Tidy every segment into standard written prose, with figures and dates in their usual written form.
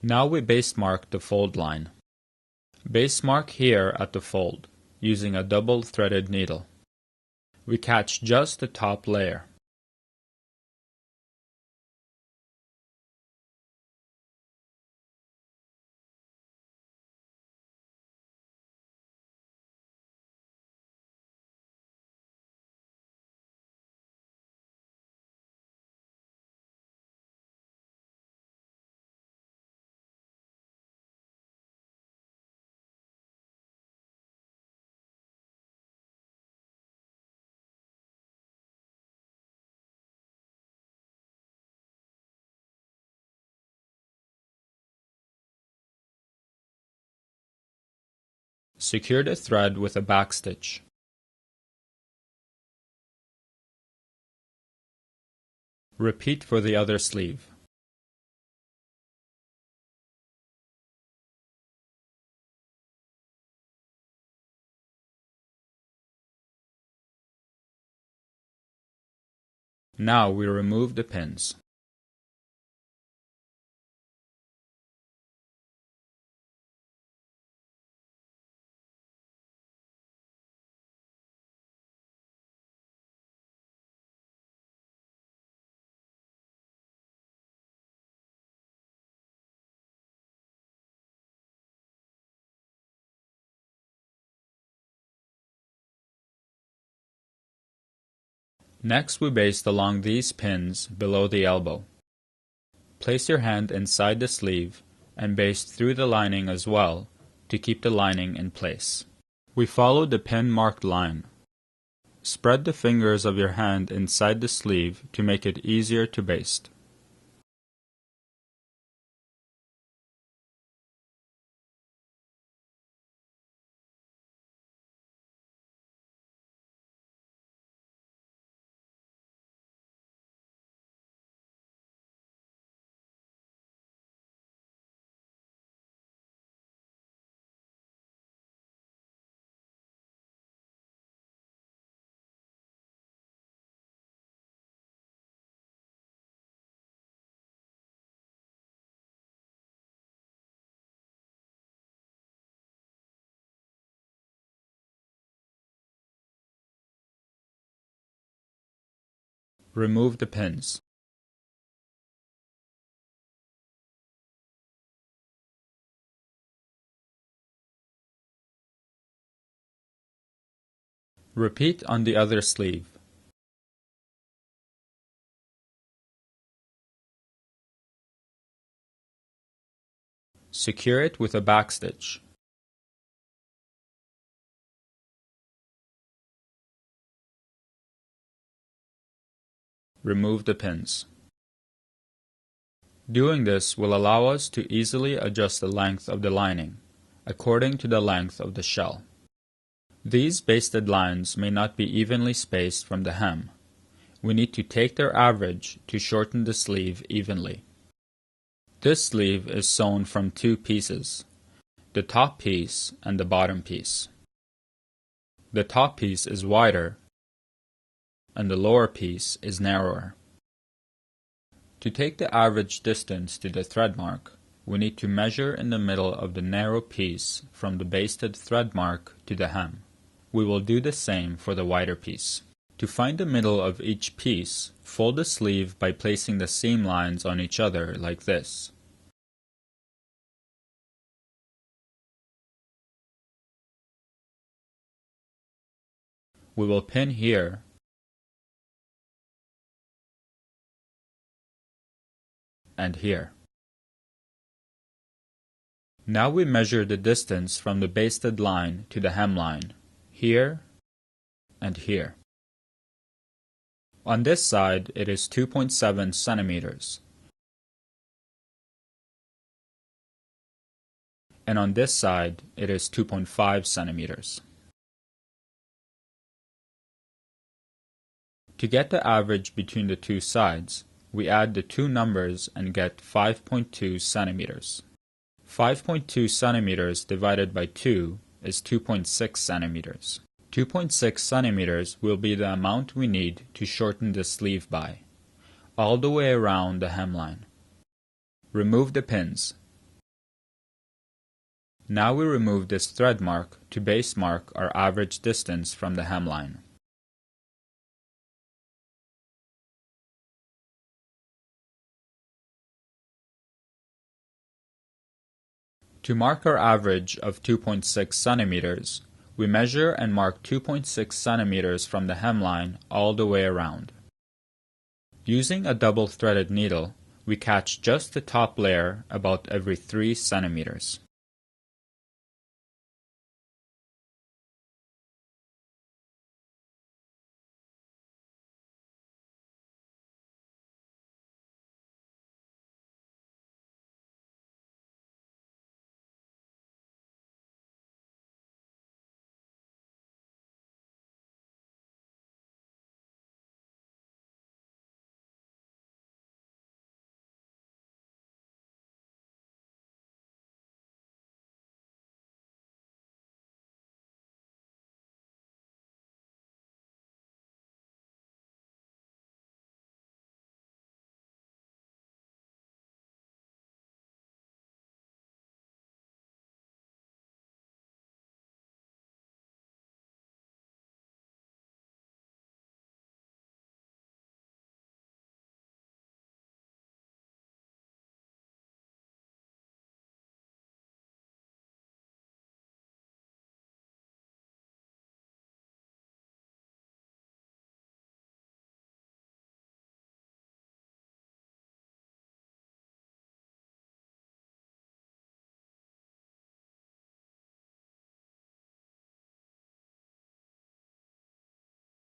Now we baste mark the fold line. Baste mark here at the fold, using a double threaded needle. We catch just the top layer. Secure the thread with a backstitch. Repeat for the other sleeve. Now we remove the pins. Next we baste along these pins below the elbow. Place your hand inside the sleeve and baste through the lining as well to keep the lining in place. We follow the pin marked line. Spread the fingers of your hand inside the sleeve to make it easier to baste. Remove the pins. Repeat on the other sleeve. Secure it with a backstitch. Remove the pins. Doing this will allow us to easily adjust the length of the lining, according to the length of the shell. These basted lines may not be evenly spaced from the hem. We need to take their average to shorten the sleeve evenly. This sleeve is sewn from two pieces, the top piece and the bottom piece. The top piece is wider and the lower piece is narrower. To take the average distance to the thread mark, we need to measure in the middle of the narrow piece from the basted thread mark to the hem. We will do the same for the wider piece. To find the middle of each piece, fold the sleeve by placing the seam lines on each other like this. We will pin here and here. Now we measure the distance from the basted line to the hemline, here and here. On this side it is 2.7 centimeters, and on this side it is 2.5 centimeters. To get the average between the two sides, we add the two numbers and get 5.2 centimeters. 5.2 centimeters divided by 2 is 2.6 centimeters. 2.6 centimeters will be the amount we need to shorten the sleeve by, all the way around the hemline. Remove the pins. Now we remove this thread mark to base mark our average distance from the hemline. To mark our average of 2.6 centimeters, we measure and mark 2.6 centimeters from the hemline all the way around. Using a double-threaded needle, we catch just the top layer about every 3 centimeters.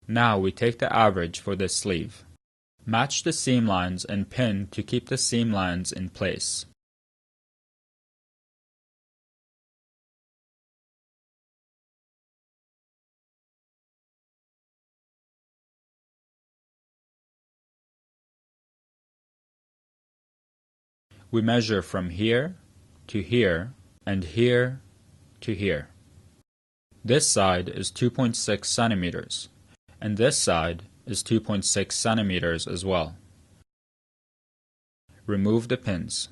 Now we take the average for this sleeve. Match the seam lines and pin to keep the seam lines in place. We measure from here to here and here to here. This side is 2.6 centimeters, and this side is 2.6 centimeters as well. Remove the pins.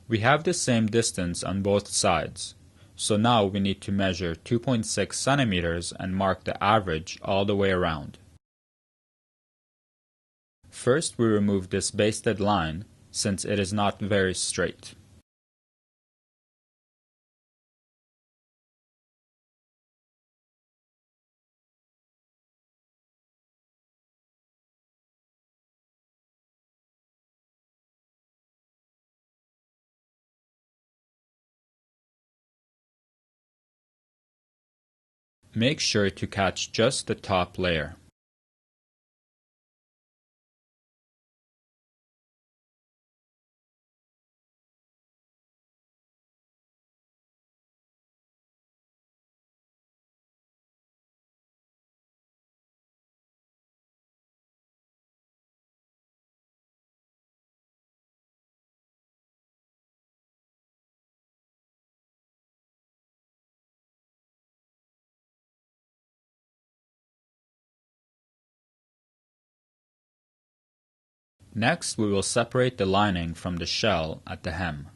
We have the same distance on both sides, so now we need to measure 2.6 centimeters and mark the average all the way around. First, we remove this basted line since it is not very straight. Make sure to catch just the top layer. Next, we will separate the lining from the shell at the hem.